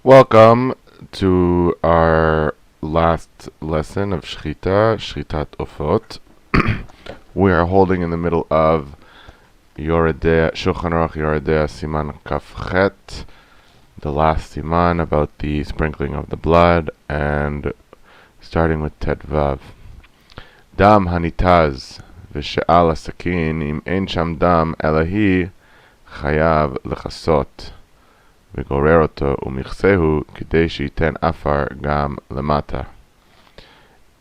Welcome to our last lesson of Shechita, Shechitat Ofot. We are holding in the middle of Yoredea, Shulchan Aruch Yoredea Siman Kafchet, the last siman about the sprinkling of the blood, and starting with Tedvav. Dam hanitaz v'she'al hasakin im ein sham dam elahi chayav lechasot. וגורר אותו ומכסהו כדי שייתן אפר גם למטה.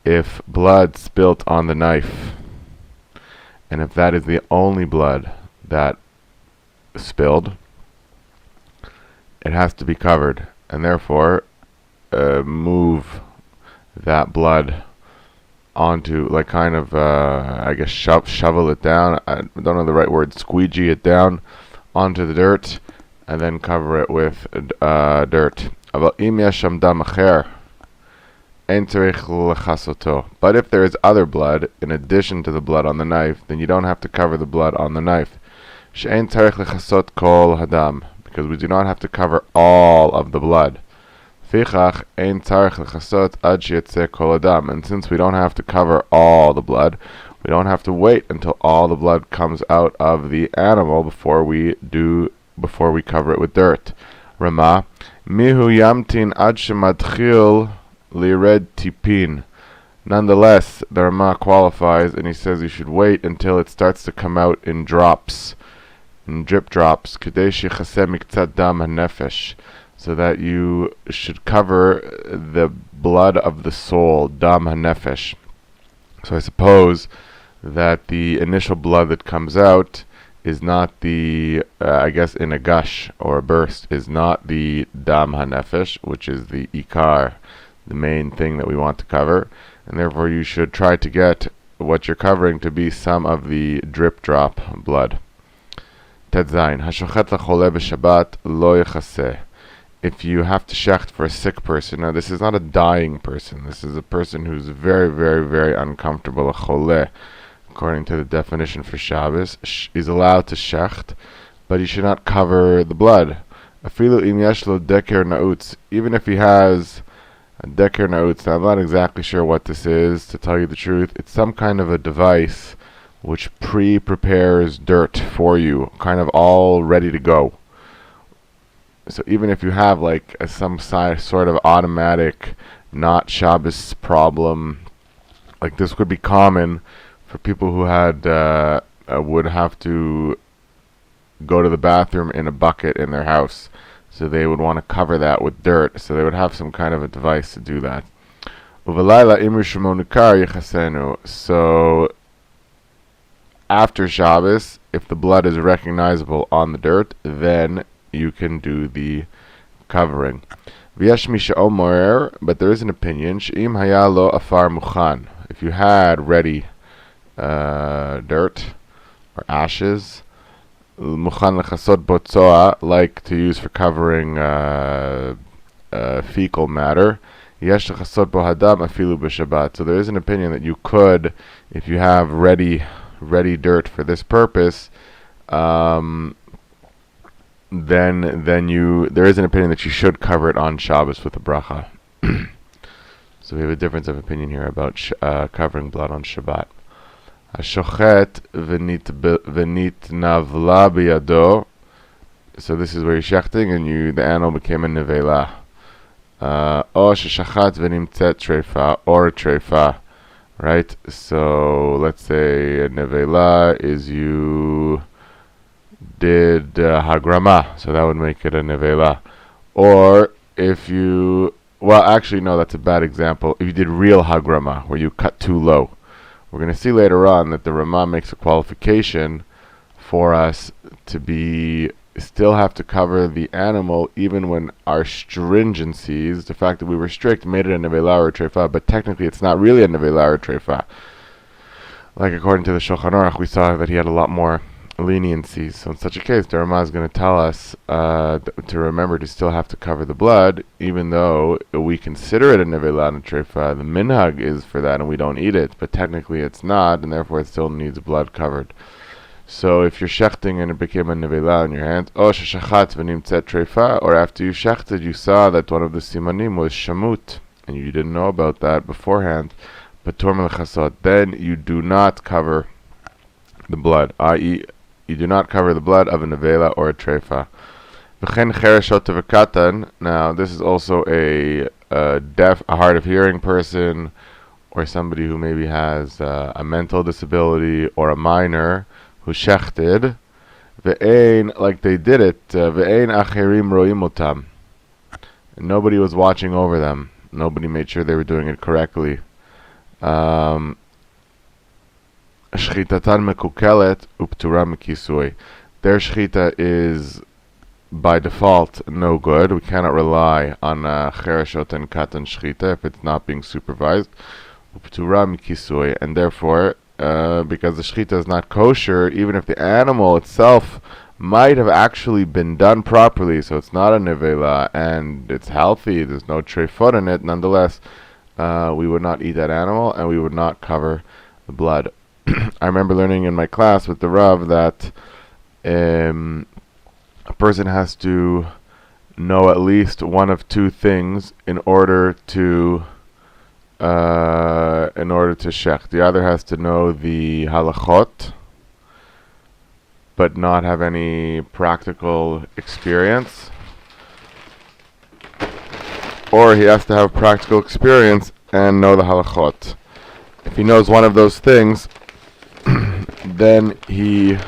If blood spilt on the knife, and if that is the only blood that spilled, it has to be covered, and therefore move that blood onto, like, kind of, I guess, shovel it down. I don't know the right word, squeegee it down onto the dirt, and then cover it with dirt. But if there is other blood in addition to the blood on the knife, then you don't have to cover the blood on the knife. Because we do not have to cover all of the blood. And since we don't have to cover all the blood, we don't have to wait until all the blood comes out of the animal before we cover it with dirt. Rama, mihu yamtin ad shematchil lired tipin. Nonetheless, the Rama qualifies, and he says you should wait until it starts to come out in drops, in drip drops, kedei shechaseh miktzat dam hanefesh, so that you should cover the blood of the soul, dam hanefesh. So I suppose that the initial blood that comes out is not the, I guess in a gush or a burst, is not the dam hanefesh, which is the ikar, the main thing that we want to cover, and therefore you should try to get what you're covering to be some of the drip drop blood. Tetzain, hashochet lachole b'shabbat lo yechaseh. If you have to shecht for a sick person, now this is not a dying person, this is a person who's very, very, very uncomfortable, a chole, according to the definition for Shabbos, is allowed to shecht, but he should not cover the blood. Afilu im yesh lo deker nautz, even if he has a deker nautz. Now I'm not exactly sure what this is, to tell you the truth. It's some kind of a device which pre-prepares dirt for you, kind of all ready to go. So even if you have like some sort of automatic, not Shabbos problem, like this would be common for people who had would have to go to the bathroom in a bucket in their house. So they would want to cover that with dirt. So they would have some kind of a device to do that. So after Shabbos, if the blood is recognizable on the dirt, then you can do the covering. But there is an opinion. If you had ready dirt or ashes, like to use for covering fecal matter, so there is an opinion that you could, if you have ready dirt for this purpose, then there is an opinion that you should cover it on Shabbos with a bracha. So we have a difference of opinion here about covering blood on Shabbat. Hashochet v'nitnavla biyado. So this is where you're shechting and the animal became a nevela. O sheshachat v'nimtzet treifa, or a treifa. Right? So let's say a nevela is you did hagrama, so that would make it a nevela. Or if you, well, actually no, that's a bad example. If you did real hagrama, where you cut too low. We're going to see later on that the Ramah makes a qualification for us to still have to cover the animal even when our stringencies, the fact that we were strict, made it a nevela or a treifa, but technically it's not really a nevela or a treifa. Like according to the Shulchan Aruch, we saw that he had a lot more leniency. So in such a case, the Ramah is going to tell us to remember to still have to cover the blood, even though we consider it a nevela and a treifa. The minhag is for that, and we don't eat it, but technically it's not, and therefore it still needs blood covered. So if you're shechting and it became a nevela in your hand, or after you shechted, you saw that one of the simanim was shamut, and you didn't know about that beforehand, then you do not cover the blood, i.e., you do not cover the blood of a nevela or a treifa. Now, this is also a deaf, a hard of hearing person, or somebody who maybe has a mental disability, or a minor who shechted, ve'ein, like they did it, ve'ein acherim roim otam. Nobody was watching over them. Nobody made sure they were doing it correctly. Shchitatan mekukelet uptura mekisui. Their shchita is by default no good. We cannot rely on chereshot and katan shchita if it's not being supervised. Uptura mekisui, and therefore, because the shchita is not kosher, even if the animal itself might have actually been done properly, so it's not a nevela and it's healthy, there's no treifot in it, nonetheless, we would not eat that animal and we would not cover the blood. I remember learning in my class with the Rav that a person has to know at least one of two things in order to shecht. The other has to know the halachot, but not have any practical experience, or he has to have practical experience and know the halachot. If he knows one of those things, then he,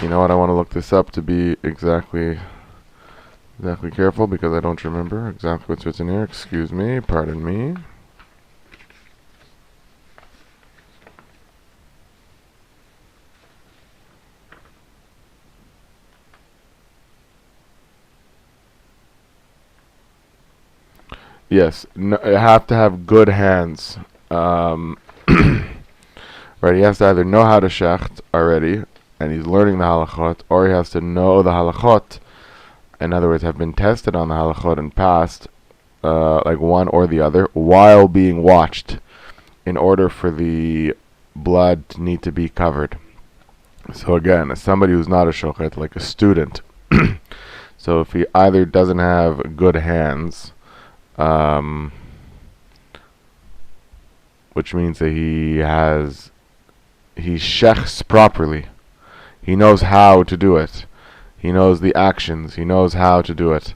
you know what, I want to look this up to be exactly careful, because I don't remember exactly what's written here. Excuse me, pardon me. Yes, no, you have to have good hands. Right, he has to either know how to shecht already, and he's learning the halachot, or he has to know the halachot, in other words, have been tested on the halachot and passed, like one or the other, while being watched, in order for the blood to need to be covered. So again, as somebody who's not a shochet, like a student, so if he either doesn't have good hands, which means that he shechs properly. He knows how to do it. He knows the actions. He knows how to do it.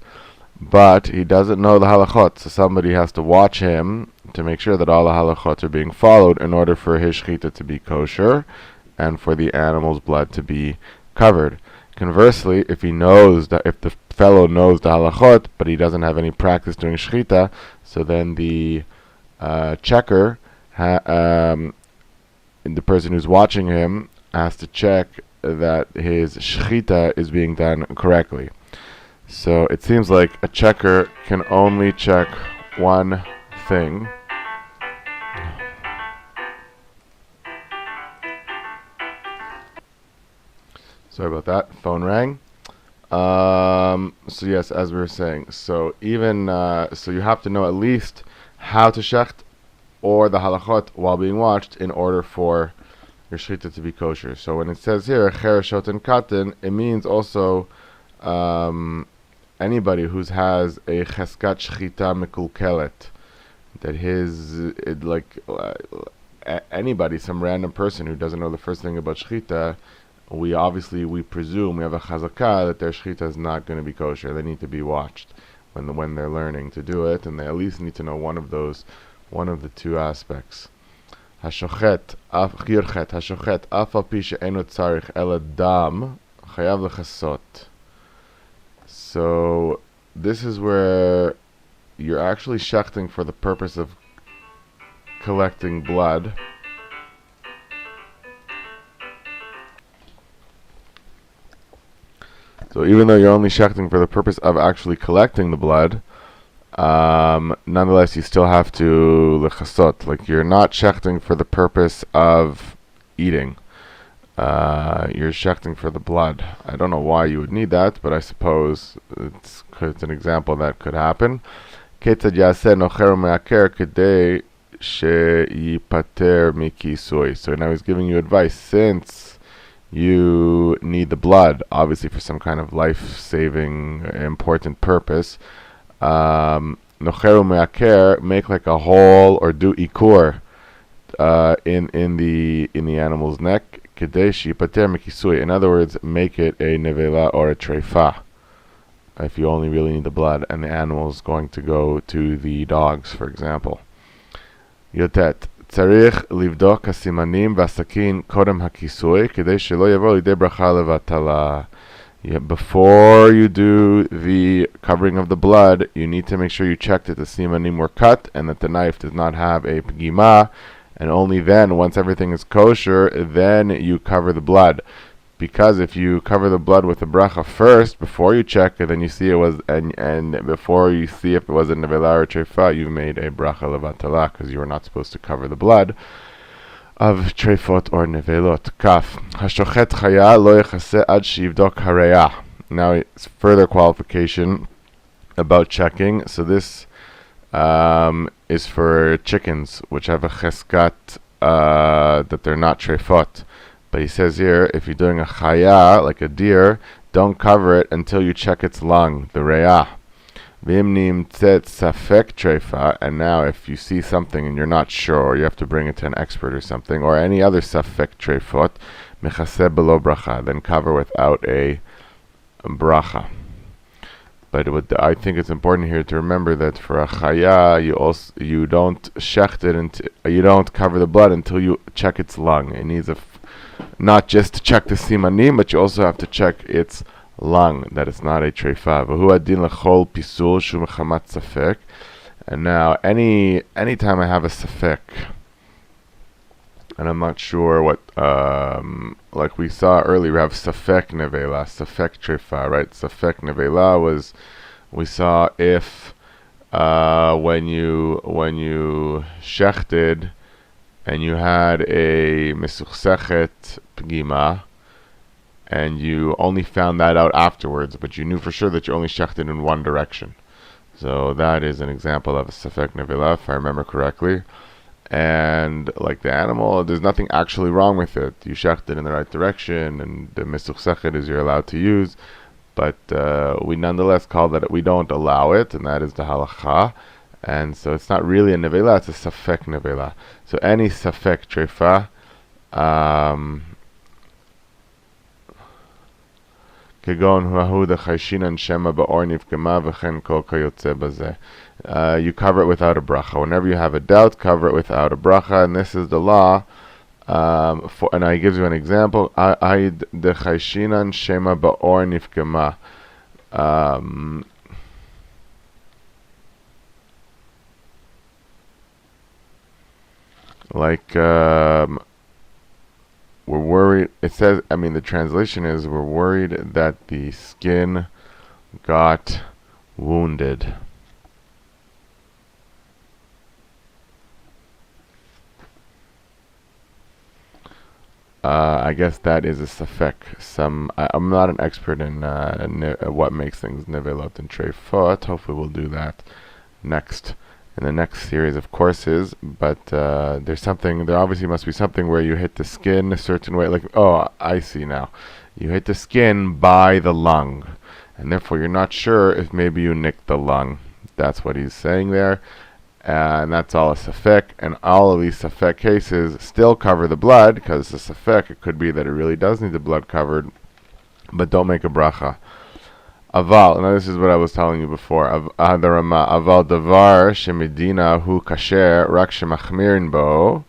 But he doesn't know the halachot. So somebody has to watch him to make sure that all the halachot are being followed in order for his shechita to be kosher and for the animal's blood to be covered. Conversely, if he knows that, if the fellow knows the halachot, but he doesn't have any practice doing shechita, so then the checker, the person who's watching him, has to check that his shechita is being done correctly. So it seems like a checker can only check one thing. Sorry about that. Phone rang. So yes, as we were saying, so even so you have to know at least how to shecht or the halachot while being watched in order for your shechita to be kosher. So when it says here chereshot and katan, it means also anybody who has a cheskat shechita mekulkelet, that anybody, some random person who doesn't know the first thing about shechita, we presume, we have a chazakah that their shechita is not going to be kosher. They need to be watched when they're learning to do it, and they at least need to know one of the two aspects. Hashochet, hashochet, af al pi she'eno tzarich ela dam, chayav lechasot. So this is where you're actually shechting for the purpose of collecting blood. So even though you're only shechting for the purpose of actually collecting the blood, nonetheless you still have to lechasot. Like, you're not shechting for the purpose of eating. You're shechting for the blood. I don't know why you would need that, but I suppose it's an example that could happen. Ketzad yaseh nocher u'me'aker kedei sheyipater mikisui. So now he's giving you advice. Since you need the blood, obviously for some kind of life-saving, important purpose. Nocheru me'aker, make like a hole or do ikur in the animal's neck. Kadeshi pater mikisui. In other words, make it a nevela or a treifa. If you only really need the blood, and the animal is going to go to the dogs, for example. Yotet. צריך לבדוק הסימנים והסכין קודם הכיסוי כדי שלא יבוא לידי ברכה לבטלה. Before you do the covering of the blood, you need to make sure you check that the simanim were cut and that the knife does not have a pgima, and only then, once everything is kosher, then you cover the blood. Because if you cover the blood with the bracha first, before you check, and then you see it was, and before you see if it was a nevela or treifa, you've made a bracha levatala, because you are not supposed to cover the blood of treifot or nevelot. Kaf. Hashochet chaya lo yechase ad shivdok hareya. Now, it's further qualification about checking. So this is for chickens, which have a cheskat, that they're not treifot. But he says here, if you're doing a chaya, like a deer, don't cover it until you check its lung, the re'ah. V'imnim tzet safek treifa, and now if you see something and you're not sure, you have to bring it to an expert or something, or any other safek treifot, mechaseh below bracha, then cover without a bracha. But I think it's important here to remember that for a chaya, you don't shecht it, you don't cover the blood until you check its lung. It needs not just to check the simanim, but you also have to check its lung, that it's not a treifa. V'hu adin lechol pisul shu mechamat safek. And now, anytime I have a safek, and I'm not sure what, like we saw earlier, we have safek nevela, safek treifa, right? Safek nevela was, we saw if when you shechted and you had a mesuchsechet pgima, and you only found that out afterwards, but you knew for sure that you only shechted in one direction. So that is an example of a safek nevela, if I remember correctly. And like the animal, there's nothing actually wrong with it. You shechted in the right direction, and the mesuchsechet is you're allowed to use. But we nonetheless call that, we don't allow it, and that is the halacha. And so it's not really a nevela, it's a safek nevela. So any safek treifa, kegon huahu dechayshinan shema ba'or nivkema v'chen kol kayotze bazeh. You cover it without a bracha. Whenever you have a doubt, cover it without a bracha, and this is the law. And he gives you an example. Aid dechayshinan shema ba'or nivkema. We're worried, it says, the translation is, we're worried that the skin got wounded. I guess that is a safek. I'm not an expert in what makes things nevelot and treifot. Hopefully we'll do that next, in the next series of courses. But there obviously must be something where you hit the skin a certain way. Like, oh, I see now. You hit the skin by the lung, and therefore you're not sure if maybe you nicked the lung. That's what he's saying there. And that's all a safek, and all of these safek cases still cover the blood, because it's a safek. It could be that it really does need the blood covered, but don't make a bracha. Aval, now this is what I was telling you before. Aval davar shemedina hu kasher rak shemachmirin bo.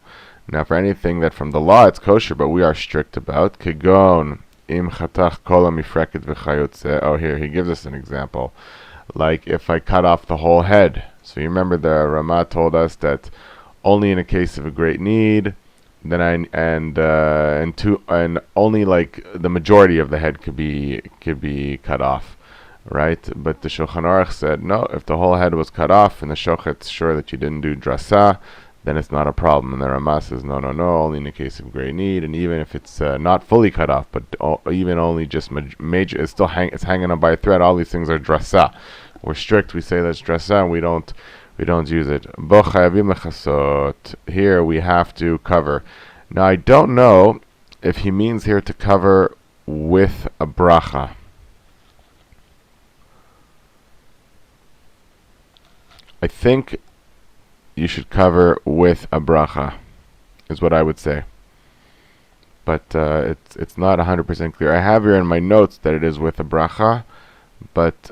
Now for anything that from the law it's kosher, but we are strict about, kegon im chatach kol mifreket v'chayotze. Oh, here he gives us an example. Like if I cut off the whole head. So you remember the Ramah told us that only in a case of a great need, then and only like the majority of the head could be cut off, right? But the Shulchan Aruch said no. If the whole head was cut off and the shochet's sure that you didn't do drasa, then it's not a problem. And the Ramah says no, only in a case of great need, and even if it's not fully cut off, but even only just major, it's still it's hanging on by a thread. All these things are drasa. We're strict. We say that's drasa, and we don't use it. Here we have to cover. Now I don't know if he means here to cover with a bracha. I think you should cover with a bracha, is what I would say. But it's not 100% clear. I have here in my notes that it is with a bracha, but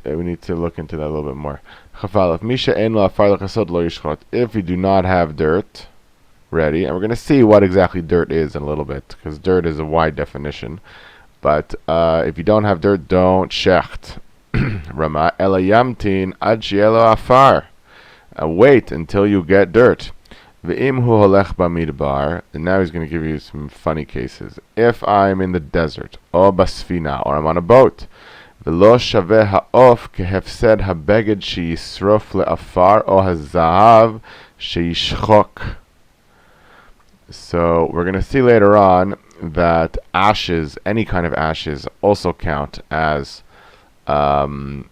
we need to look into that a little bit more. If you do not have dirt ready, and we're going to see what exactly dirt is in a little bit, because dirt is a wide definition. But if you don't have dirt, don't shecht. Rama ela yamtin ad shielo afar. Wait until you get dirt. Ve'im hu holech bamidbar. And now he's going to give you some funny cases. If I'm in the desert, or basfina, or I'm on a boat, ve'lo shaveh ha'of kehefsed habeged sheyisrof le'afar o hazahav sheyishchok. So we're going to see later on that ashes, any kind of ashes, also count as afar,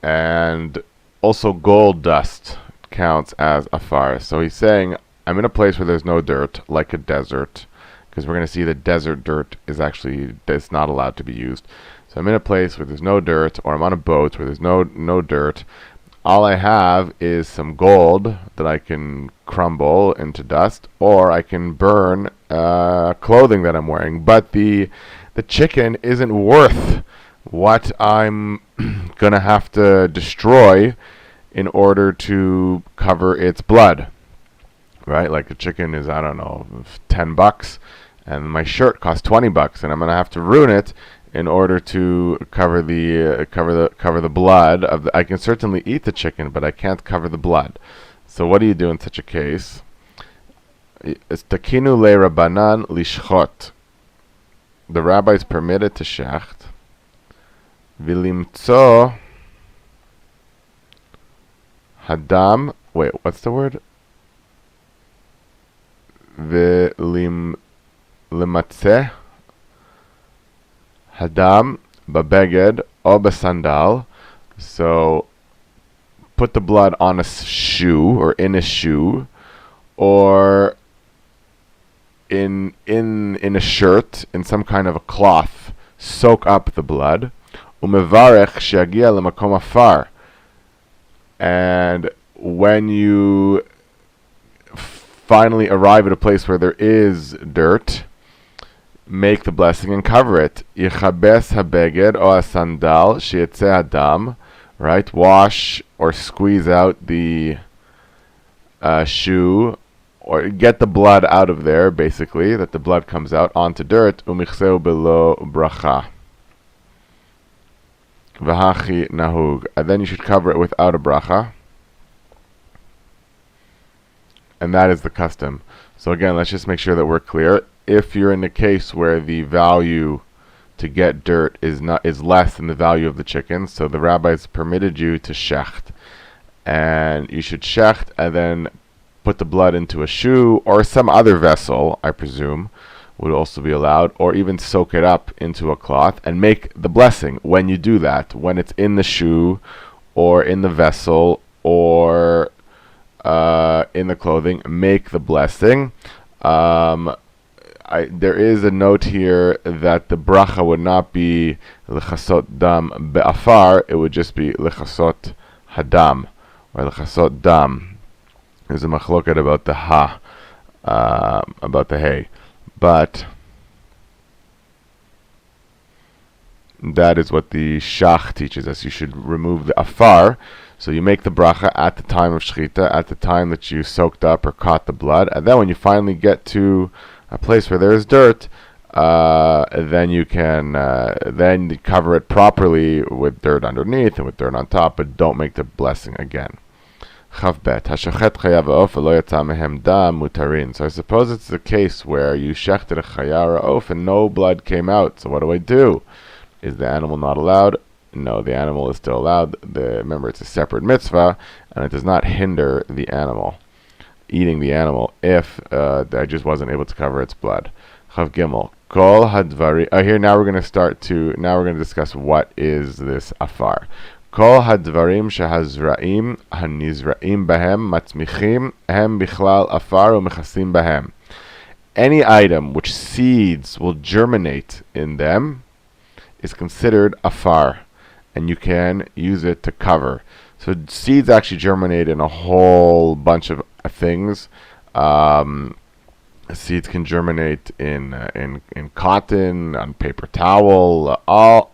and also gold dust counts as afar. So he's saying, I'm in a place where there's no dirt, like a desert, because we're going to see that desert dirt is not allowed to be used. So I'm in a place where there's no dirt, or I'm on a boat where there's no dirt. All I have is some gold that I can crumble into dust, or I can burn clothing that I'm wearing. But the chicken isn't worth what I'm going to have to destroy in order to cover its blood. Right? Like the chicken is, I don't know, $10, and my shirt costs $20, and I'm going to have to ruin it in order to cover the blood of the. I can certainly eat the chicken, but I can't cover the blood. So what do you do in such a case? Takinu le Rabbanan lishchot. The rabbis permitted to shecht. Vilimtso hadam. Wait, what's the word? Limatzeh hadam babeged or basandal. So put the blood on a shoe, or in a shoe, or in a shirt, in some kind of a cloth. Soak up the blood. Umevarech sheagia lemakom afar. And when you finally arrive at a place where there is dirt, make the blessing and cover it. Yichabes habeged o asandal sheyetzeh adam. Right? Wash or squeeze out the shoe, or get the blood out of there, basically, that the blood comes out onto dirt. Umichseu below bracha. V'hachi nahug. And then you should cover it without a bracha. And that is the custom. So again, let's just make sure that we're clear. If you're in a case where the value to get dirt is less than the value of the chicken, so the rabbis permitted you to shecht, and you should shecht and then put the blood into a shoe or some other vessel, I presume, would also be allowed, or even soak it up into a cloth and make the blessing when you do that, when it's in the shoe or in the vessel or in the clothing. Make the blessing. There is a note here that the bracha would not be lechasot dam be'afar, it would just be lechasot hadam, or lechasot dam. There's a machloket about the about the hay. But that is what the Shach teaches us. You should remove the afar. So you make the bracha at the time of Shechita, at the time that you soaked up or caught the blood. And then when you finally get to a place where there is dirt, then you can then cover it properly with dirt underneath and with dirt on top, but don't make the blessing again. Chavbet hashochet chayav ha'of v'lo yatsa mehem dam mutarin. So I suppose it's the case where you shechted a chayar ha'of and no blood came out. So what do I do? Is the animal not allowed? No, the animal is still allowed. Remember, it's a separate mitzvah, and it does not hinder the animal, eating the animal, if I just wasn't able to cover its blood. Chav Gimel. Kol hadvari. Here now we're going to discuss what is this afar. כל הדברים שהזרעים הנזרעים בהם מצמיחים הם בכלל עפר ומכסים בהם. Any item which seeds will germinate in them is considered afar, and you can use it to cover. So seeds actually germinate in a whole bunch of things. Seeds can germinate in cotton, on paper towel,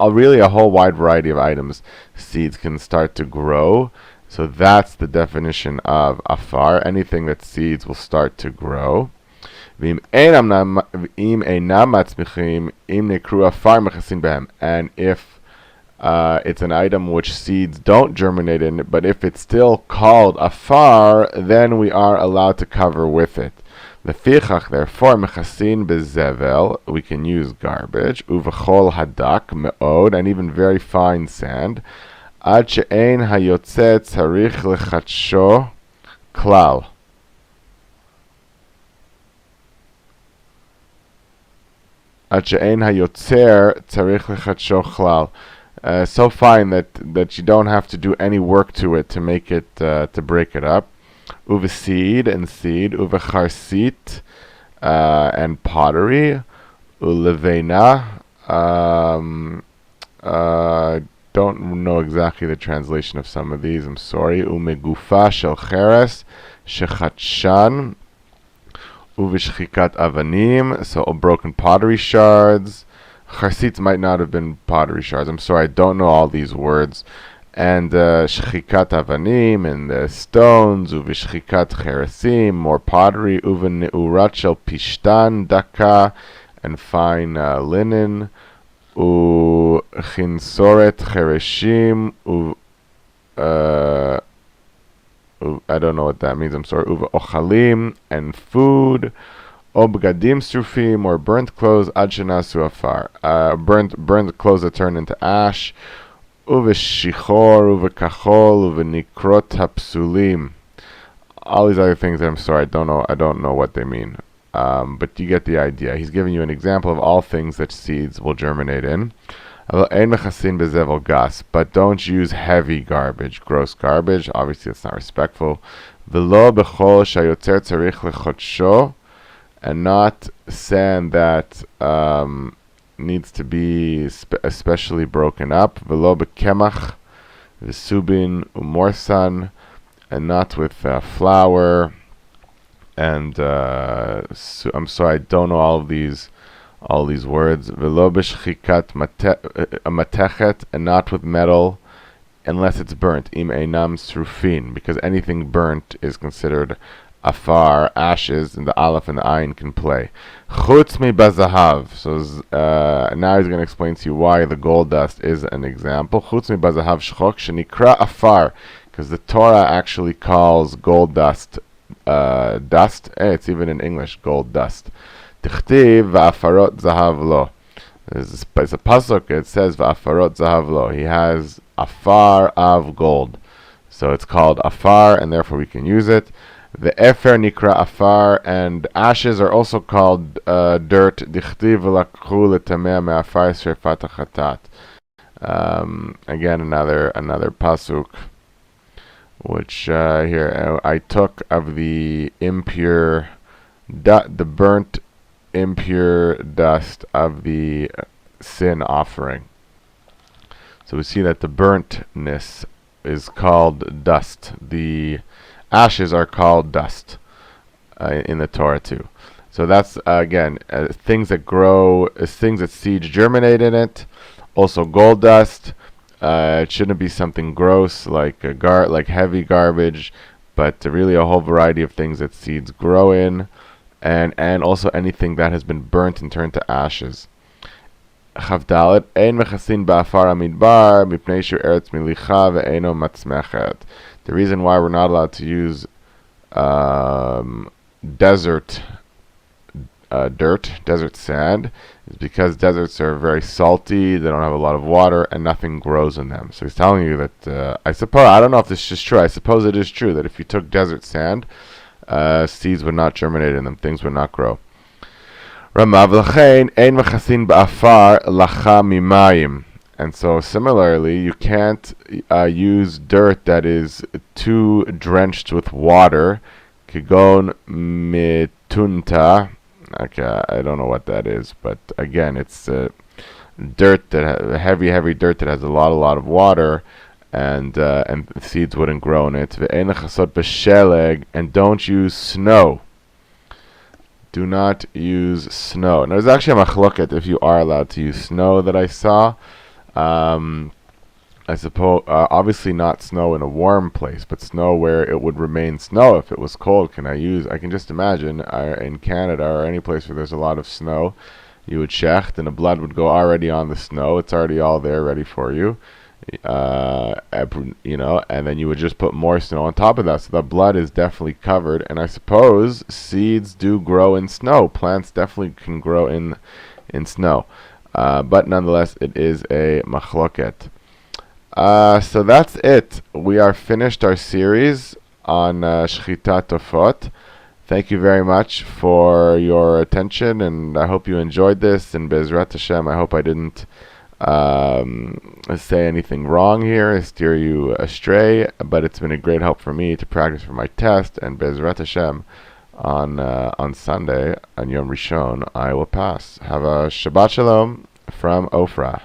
really a whole wide variety of items. Seeds can start to grow. So that's the definition of afar. Anything that seeds will start to grow. And if it's an item which seeds don't germinate in, but if it's still called afar, then we are allowed to cover with it. Lefichach, therefore, mechasin bezevel, we can use garbage, uvechol hadak meod, and even very fine sand, ad she'ein hayotze tzarich lechatsho klal. Ad she'ein hayotzer tzarich lechatsho klal. So fine that you don't have to do any work to it to make it to break it up. Uve seed and seed, uve charsit and pottery, ulevena. Don't know exactly the translation of some of these. I'm sorry. Umegufa shel cheres shechatshan, uve shchikat avanim. So broken pottery shards. Charsitz might not have been pottery shards. I'm sorry, I don't know all these words. And shchikat avanim, and the stones, uvishchikat cheresim, more pottery, uven neurat shel pishtan daka, and fine linen, uchinsoret chereshim, I don't know what that means, I'm sorry, uve ochalim, and food, Obgadim strufim, or burnt clothes, ad shenasu afar, burnt clothes that turn into ash, uveshichor, uvekachol, uvenikrot hapsulim. All these other things that I'm sorry, I don't know what they mean. But you get the idea. He's giving you an example of all things that seeds will germinate in. But don't use heavy garbage, gross garbage. Obviously, it's not respectful. V'lo bechol shayotzer tzarich lechotsho, and not sand that needs to be especially broken up. V'lo bekemach, v'subin umorsan, and not with flour. And I'm sorry, I don't know all these words. V'lo b'shchikat matechet, and not with metal, unless it's burnt. Im einam srufin, because anything burnt is considered afar, ashes, and the aleph and the ayin can play. Chutz mi bazahav. So now he's going to explain to you why the gold dust is an example. Chutz mi bazahav shchok shenikra afar, because the Torah actually calls gold dust dust. It's even in English, gold dust. Tichtiv va'afarot zahav lo. It's a pasuk. It says va'afarot zahav lo. He has afar of gold, so it's called afar, and therefore we can use it. The efer nikra afar, and ashes are also called dirt. Dichtiv v'lakhu letameh me'afar shrefat hachatat. Again, another pasuk, which here I took of the impure, the burnt impure dust of the sin offering. So we see that the burntness is called dust. The ashes are called dust in the Torah too. So that's again things that grow, things that seeds germinate in it. Also gold dust. It shouldn't be something gross like like heavy garbage, but really a whole variety of things that seeds grow in, and also anything that has been burnt and turned to ashes. Chavdalet ein mechasin ba'afar amidbar mipnei shu eretz milicha ve'eno matzmechet. The reason why we're not allowed to use desert desert sand, is because deserts are very salty, they don't have a lot of water, and nothing grows in them. So he's telling you that, I don't know if this is true, I suppose it is true, that if you took desert sand, seeds would not germinate in them, things would not grow. Ramav l'chein ein mechasin ba'afar lacha mimayim. And so similarly, you can't use dirt that is too drenched with water. Kigon mitunta. Okay, I don't know what that is, but again, it's dirt that heavy dirt that has a lot of water, and seeds wouldn't grow in it. And don't use snow. Do not use snow. And there's actually a machloket if you are allowed to use snow that I saw. I suppose, obviously not snow in a warm place, but snow where it would remain snow if it was cold. I can just imagine in Canada or any place where there's a lot of snow, you would shecht and the blood would go already on the snow. It's already all there ready for you. And then you would just put more snow on top of that. So the blood is definitely covered. And I suppose seeds do grow in snow. Plants definitely can grow in snow. But nonetheless, it is a machloket. So that's it. We are finished our series on Shechita Tofot. Thank you very much for your attention, and I hope you enjoyed this. And Bezrat Hashem, I hope I didn't say anything wrong here, steer you astray, but it's been a great help for me to practice for my test, and Bezrat Hashem, on Sunday, on Yom Rishon, I will pass. Have a Shabbat Shalom from Ofra.